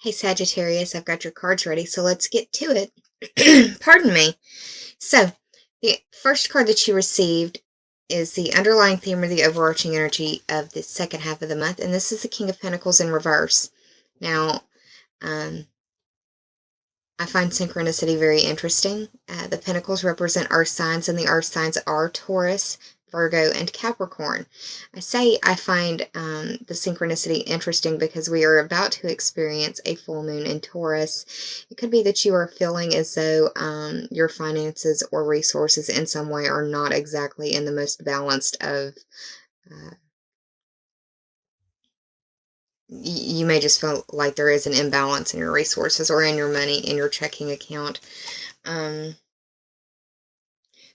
Hey Sagittarius, I've got your cards ready, so let's get to it. Pardon me. So, the first card that you received is the underlying theme or the overarching energy of the second half of the month, and this is the King of Pentacles in reverse. Now, I find synchronicity very interesting. The Pentacles represent earth signs, and the earth signs are Taurus, Virgo, and Capricorn. I find the synchronicity interesting because we are about to experience a full moon in Taurus. It could be that you are feeling as though your finances or resources in some way are not exactly in the most balanced of you may just feel like there is an imbalance in your resources or in your money in your checking account.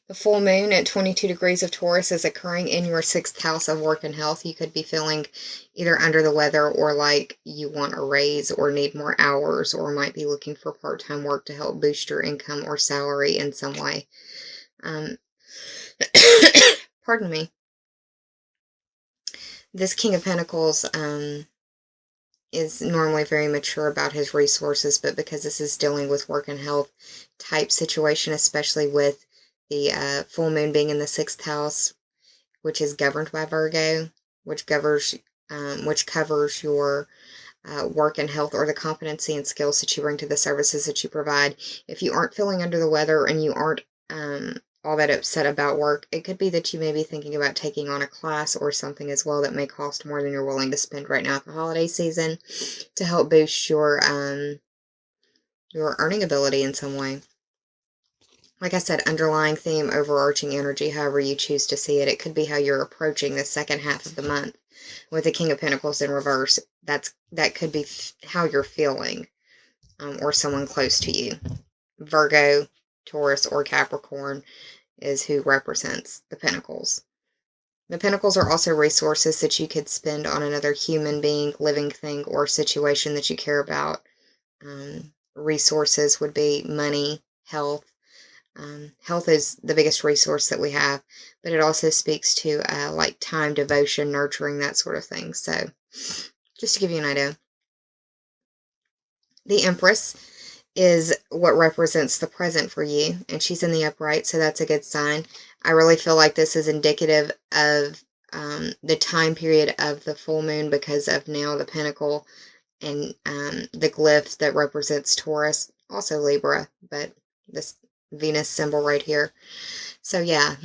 The full moon at 22 degrees of Taurus is occurring in your 6th house of work and health. You could be feeling either under the weather or like you want a raise or need more hours or might be looking for part-time work to help boost your income or salary in some way. Pardon me. This King of Pentacles is normally very mature about his resources, but because this is dealing with work and health type situation, especially with the full moon being in the 6th house, which is governed by Virgo, which covers your work and health or the competency and skills that you bring to the services that you provide. If you aren't feeling under the weather and you aren't all that upset about work, it could be that you may be thinking about taking on a class or something as well that may cost more than you're willing to spend right now at the holiday season to help boost your earning ability in some way. Like I said, underlying theme, overarching energy, however you choose to see it. It could be how you're approaching the second half of the month with the King of Pentacles in reverse. That could be how you're feeling, or someone close to you. Virgo, Taurus, or Capricorn is who represents the Pentacles. The Pentacles are also resources that you could spend on another human being, living thing, or situation that you care about. Resources would be money, health. Health is the biggest resource that we have, but it also speaks to like time, devotion, nurturing, that sort of thing. So just to give you an idea. The Empress is what represents the present for you, and she's in the upright, so that's a good sign. I really feel like this is indicative of the time period of the full moon because of now the Pentacle and the glyph that represents Taurus, also Libra, but this Venus symbol right here. So yeah,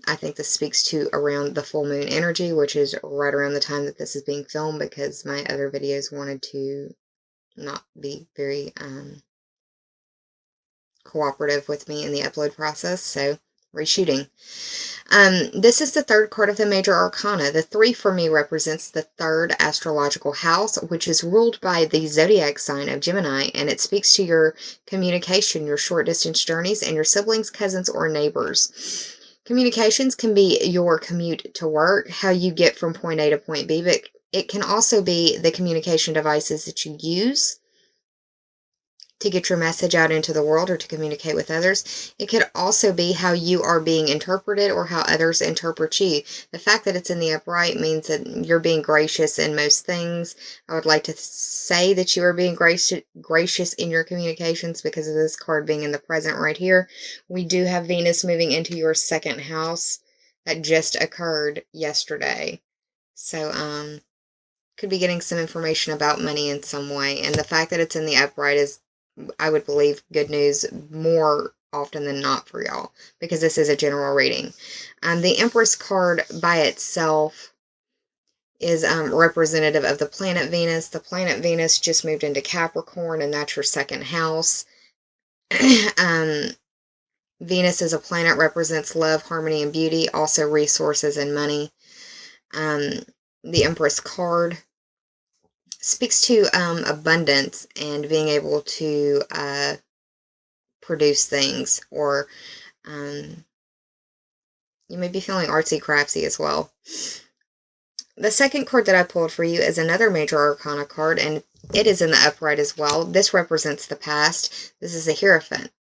I think this speaks to around the full moon energy, which is right around the time that this is being filmed because my other videos wanted to not be very cooperative with me in the upload process, so reshooting. This is the third card of the major arcana. The 3 for me represents the 3rd astrological house, which is ruled by the zodiac sign of Gemini, and it speaks to your communication, your short distance journeys, and your siblings, cousins, or neighbors. Communications can be your commute to work, how you get from point A to point B, but it can also be the communication devices that you use to get your message out into the world or to communicate with others. It could also be how you are being interpreted or how others interpret you. The fact that it's in the upright means that you're being gracious in most things. I would like to say that you are being gracious in your communications because of this card being in the present right here. We do have Venus moving into your 2nd house. That just occurred yesterday. So, could be getting some information about money in some way. And the fact that it's in the upright is, I would believe, good news more often than not for y'all, because this is a general reading. The Empress card by itself is representative of the planet Venus. The planet Venus just moved into Capricorn, and that's your 2nd house. Venus as a planet represents love, harmony, and beauty, also resources and money. The Empress card speaks to abundance and being able to produce things, or you may be feeling artsy-craftsy as well. The second card that I pulled for you is another major arcana card, and it is in the upright as well. This represents the past. This is a Hierophant.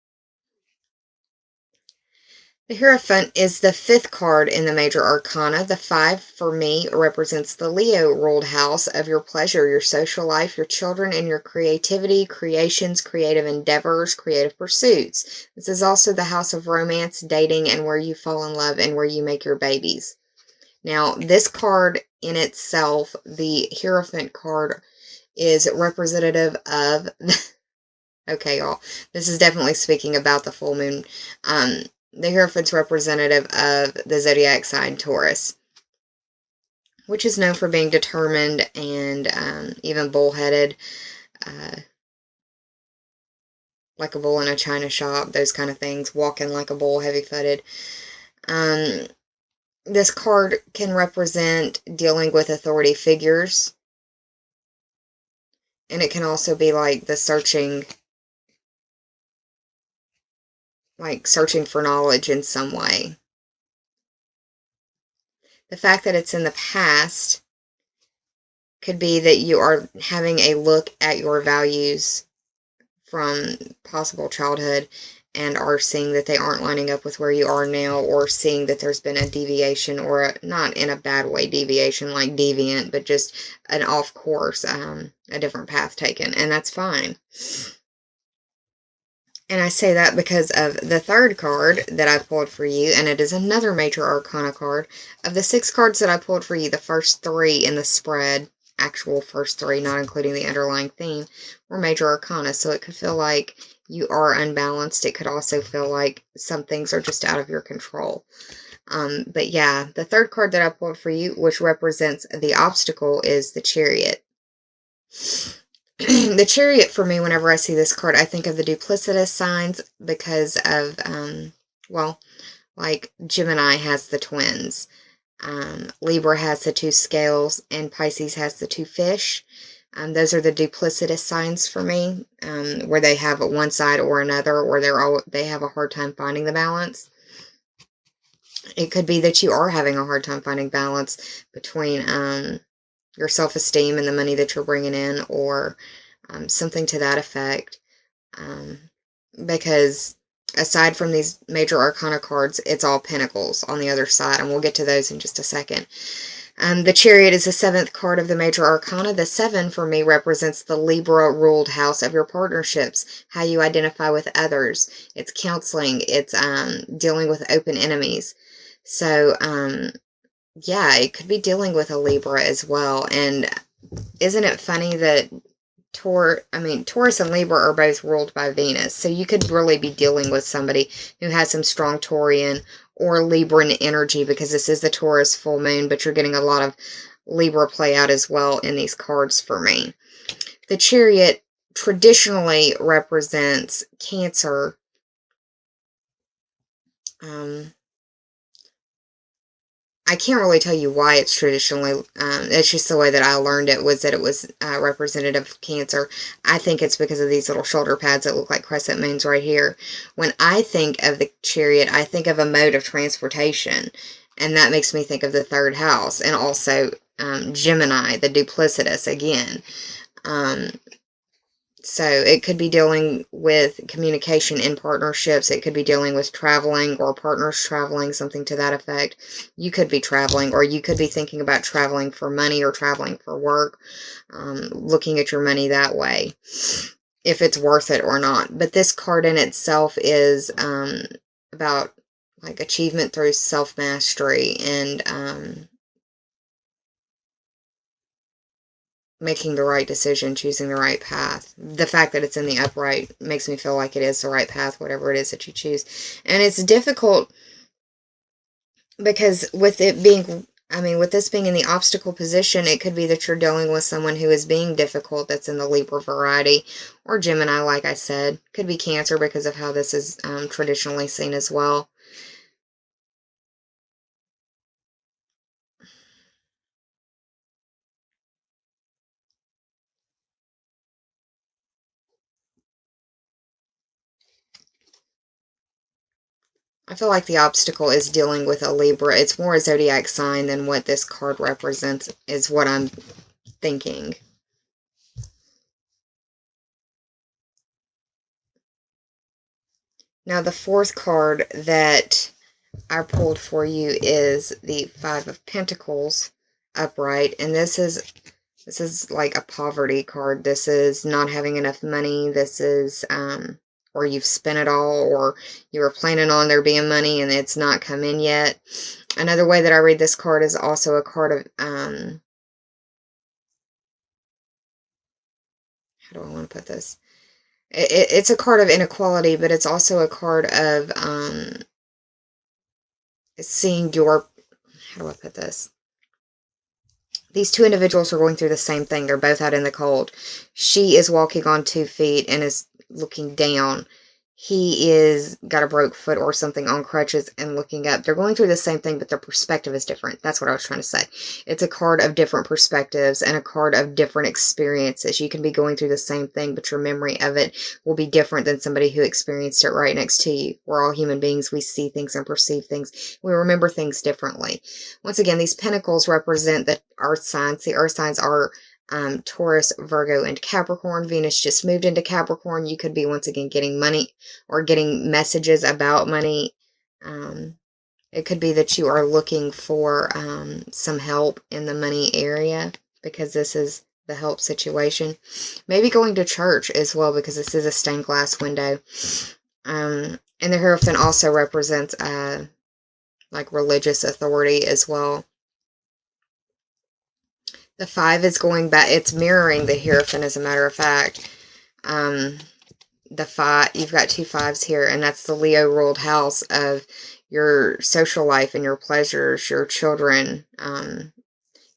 The Hierophant is the 5th card in the major arcana. The 5 for me represents the Leo ruled house of your pleasure, your social life, your children, and your creativity, creations, creative endeavors, creative pursuits. This is also the house of romance, dating, and where you fall in love and where you make your babies. Now, this card in itself, the Hierophant card, is representative of okay, y'all, this is definitely speaking about the full moon. The Hierophant's representative of the zodiac sign Taurus, which is known for being determined and even bullheaded, like a bull in a china shop, those kind of things, walking like a bull, heavy-footed. This card can represent dealing with authority figures, and it can also be like the searching for knowledge in some way. The fact that it's in the past could be that you are having a look at your values from possible childhood and are seeing that they aren't lining up with where you are now, or seeing that there's been a deviation, or not in a bad way deviation like deviant, but just an off course, a different path taken, and that's fine. And I say that because of the 3rd card that I pulled for you, and it is another major arcana card. Of the 6 cards that I pulled for you, the first 3 in the spread, actual first 3, not including the underlying theme, were major arcana, so it could feel like you are unbalanced. It could also feel like some things are just out of your control. But yeah, the 3rd card that I pulled for you, which represents the obstacle, is the Chariot. The Chariot, for me, whenever I see this card, I think of the duplicitous signs because of, well, like Gemini has the twins, Libra has the 2 scales, and Pisces has the 2 fish. Those are the duplicitous signs for me, where they have one side or another, or they have a hard time finding the balance. It could be that you are having a hard time finding balance between your self-esteem and the money that you're bringing in, or something to that effect. Because aside from these major arcana cards, it's all pentacles on the other side, and we'll get to those in just a second. The Chariot is the 7th card of the major arcana. The 7 for me represents the Libra ruled house of your partnerships, how you identify with others. It's counseling. It's dealing with open enemies. So yeah, it could be dealing with a Libra as well. And isn't it funny that Taurus and Libra are both ruled by Venus, so you could really be dealing with somebody who has some strong Taurian or Libran energy, because this is the Taurus full moon, but you're getting a lot of Libra play out as well in these cards for me. The Chariot traditionally represents Cancer. I can't really tell you why it's traditionally, it's just the way that I learned it, was that it was representative of Cancer. I think it's because of these little shoulder pads that look like crescent moons right here. When I think of the Chariot, I think of a mode of transportation, and that makes me think of the 3rd house, and also Gemini, the duplicitous again. So it could be dealing with communication in partnerships. It could be dealing with traveling, or partners traveling, something to that effect. You could be traveling, or you could be thinking about traveling for money or traveling for work, looking at your money that way, if it's worth it or not. But this card in itself is about like achievement through self-mastery, and making the right decision, choosing the right path. The fact that it's in the upright makes me feel like it is the right path, whatever it is that you choose. And it's difficult because with it being, with this being in the obstacle position, it could be that you're dealing with someone who is being difficult, that's in the Libra variety, or Gemini, like I said. Could be Cancer because of how this is traditionally seen as well. I feel like the obstacle is dealing with a Libra. It's more a zodiac sign than what this card represents, is what I'm thinking. Now, the 4th card that I pulled for you is the Five of Pentacles upright, and this is like a poverty card. This is not having enough money. This is or you've spent it all, or you were planning on there being money and it's not come in yet. Another way that I read this card is also a card of how do I want to put this? It's a card of inequality, but it's also a card of seeing your, how do I put this? These two individuals are going through the same thing. They're both out in the cold. She is walking on 2 feet and is looking down. He is got a broke foot or something on crutches and looking up. They're going through the same thing, but their perspective is different. That's what I was trying to say. It's a card of different perspectives and a card of different experiences. You can be going through the same thing, but your memory of it will be different than somebody who experienced it right next to you. We're all human beings. We see things and perceive things. We remember things differently. Once again, these pentacles represent the earth signs. The earth signs are Taurus, Virgo, and Capricorn. Venus just moved into Capricorn. You could be once again getting money or getting messages about money. It could be that you are looking for some help in the money area, because this is the help situation. Maybe going to church as well, because this is a stained glass window. And the Hierophant also represents like religious authority as well. The 5 is going back. It's mirroring the Hierophant, as a matter of fact. The 5, you've got 2 5s here, and that's the Leo ruled house of your social life and your pleasures, your children.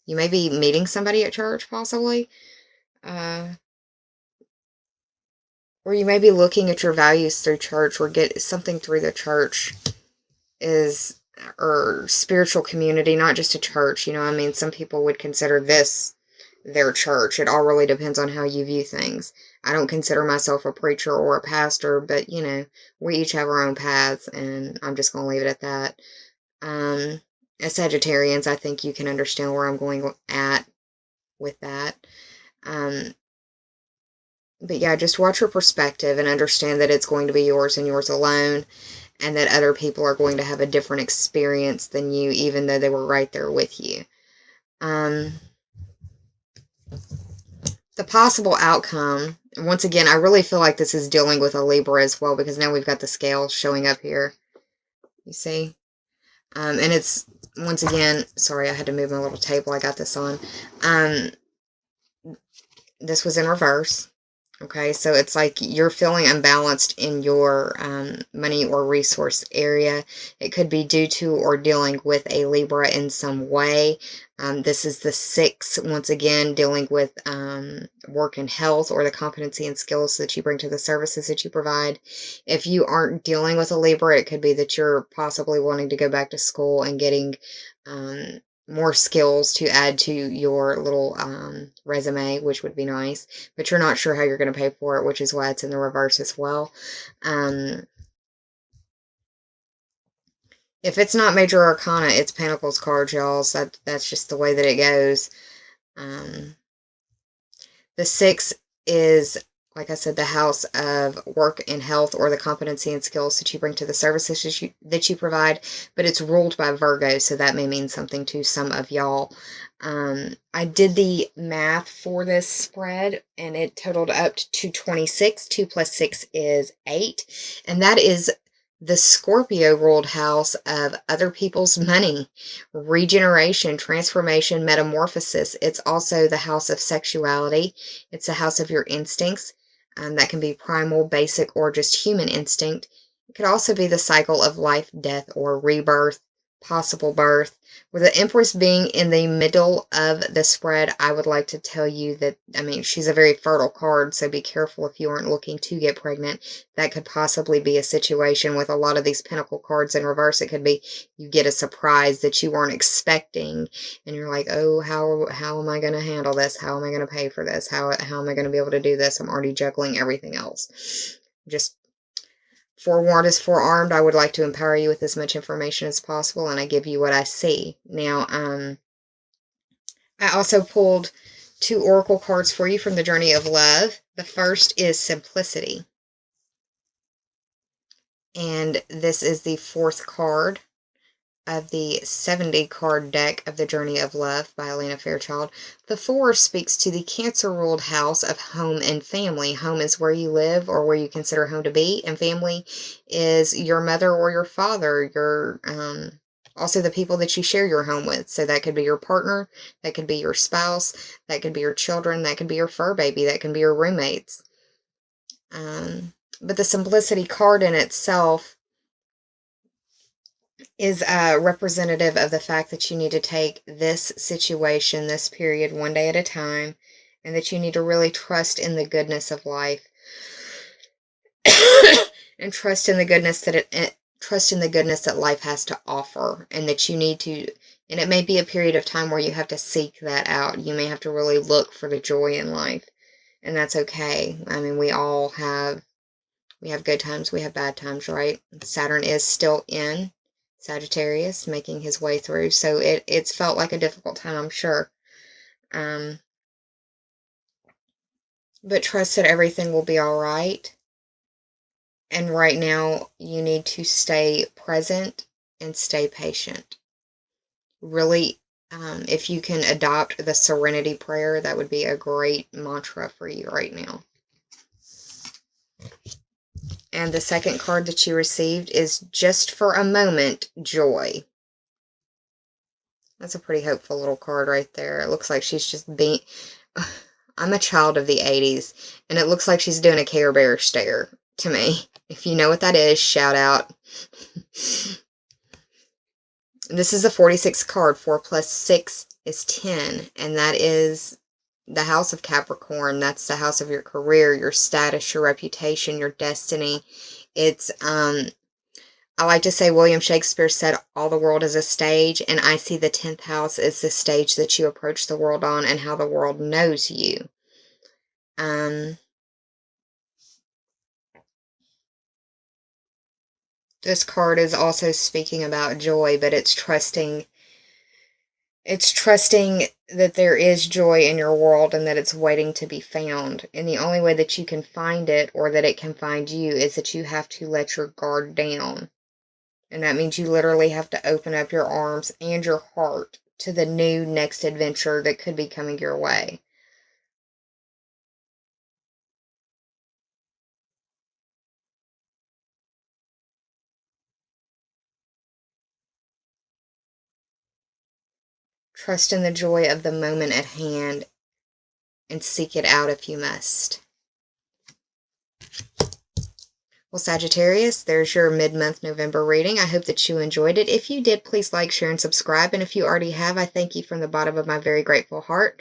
You may be meeting somebody at church, possibly. Or you may be looking at your values through church, or get something through the church or spiritual community, not just a church. You know, I mean, some people would consider this their church. It all really depends on how you view things. I don't consider myself a preacher or a pastor, but, you know, we each have our own paths, and I'm just going to leave it at that. As Sagittarians, I think you can understand where I'm going at with that. But yeah, just watch your perspective and understand that it's going to be yours and yours alone, and that other people are going to have a different experience than you, even though they were right there with you. The possible outcome, once again, I really feel like this is dealing with a Libra as well, because now we've got the scale showing up here. You see? And it's, once again, sorry, I had to move my little table I got this on. This was in reverse. Okay, so it's like you're feeling unbalanced in your money or resource area. It could be due to or dealing with a Libra in some way. This is the 6, once again, dealing with work and health, or the competency and skills that you bring to the services that you provide. If you aren't dealing with a Libra, it could be that you're possibly wanting to go back to school and getting more skills to add to your little resume, which would be nice, but you're not sure how you're going to pay for it, which is why it's in the reverse as well. If it's not Major Arcana, it's Pentacles cards, y'all. So that's just the way that it goes. The 6 is, like I said, the house of work and health, or the competency and skills that you bring to the services that you provide, but it's ruled by Virgo, so that may mean something to some of y'all. I did the math for this spread, and it totaled up to 26. 2 plus 6 is 8, and that is the Scorpio ruled house of other people's money, regeneration, transformation, metamorphosis. It's also the house of sexuality. It's the house of your instincts. That can be primal, basic, or just human instinct. It could also be the cycle of life, death, or rebirth, possible birth. With the Empress being in the middle of the spread, I would like to tell you that, I mean, she's a very fertile card, so be careful if you aren't looking to get pregnant. That could possibly be a situation with a lot of these Pentacle cards in reverse. It could be you get a surprise that you weren't expecting, and you're like, oh, how am I going to handle this? How am I going to pay for this? How am I going to be able to do this? I'm already juggling everything else. Just forewarned is forearmed. I would like to empower you with as much information as possible, and I give you what I see. Now, I also pulled 2 oracle cards for you from the Journey of Love. The first is Simplicity, and this is the 4th card. of the 70 card deck of The Journey of Love by Elena Fairchild. The 4 speaks to the Cancer ruled house of home and family. Home is where you live or where you consider home to be, and family is your mother or your father, your also the people that you share your home with. So that could be your partner, that could be your spouse, that could be your children, that could be your fur baby, that can be your roommates. But the Simplicity card in itself is representative of the fact that you need to take this situation, this period, one day at a time, and that you need to really trust in the goodness of life and trust in the goodness that life has to offer, and that you need to, and it may be a period of time where you have to seek that out. You may have to really look for the joy in life, and that's okay. I mean, we have good times, we have bad times, right? Saturn is still in Sagittarius, making his way through, so it's felt like a difficult time, I'm sure. But trust that everything will be all right. And right now, you need to stay present and stay patient. Really, if you can adopt the Serenity Prayer, that would be a great mantra for you right now. And the second card that you received is Just for a Moment, Joy. That's a pretty hopeful little card right there. It looks like she's just being... I'm a child of the 80s, and it looks like she's doing a Care Bear stare to me. If you know what that is, shout out. This is a 46 card. 4 plus 6 is 10, and that is the house of Capricorn. That's the house of your career, your status, your reputation, your destiny. It's, I like to say William Shakespeare said, all the world is a stage, and I see the 10th house as the stage that you approach the world on and how the world knows you. This card is also speaking about joy, but it's trusting that there is joy in your world and that it's waiting to be found. And the only way that you can find it, or that it can find you, is that you have to let your guard down. And that means you literally have to open up your arms and your heart to the new next adventure that could be coming your way. Trust in the joy of the moment at hand and seek it out if you must. Well, Sagittarius, there's your mid-month November reading. I hope that you enjoyed it. If you did, please like, share, and subscribe. And if you already have, I thank you from the bottom of my very grateful heart.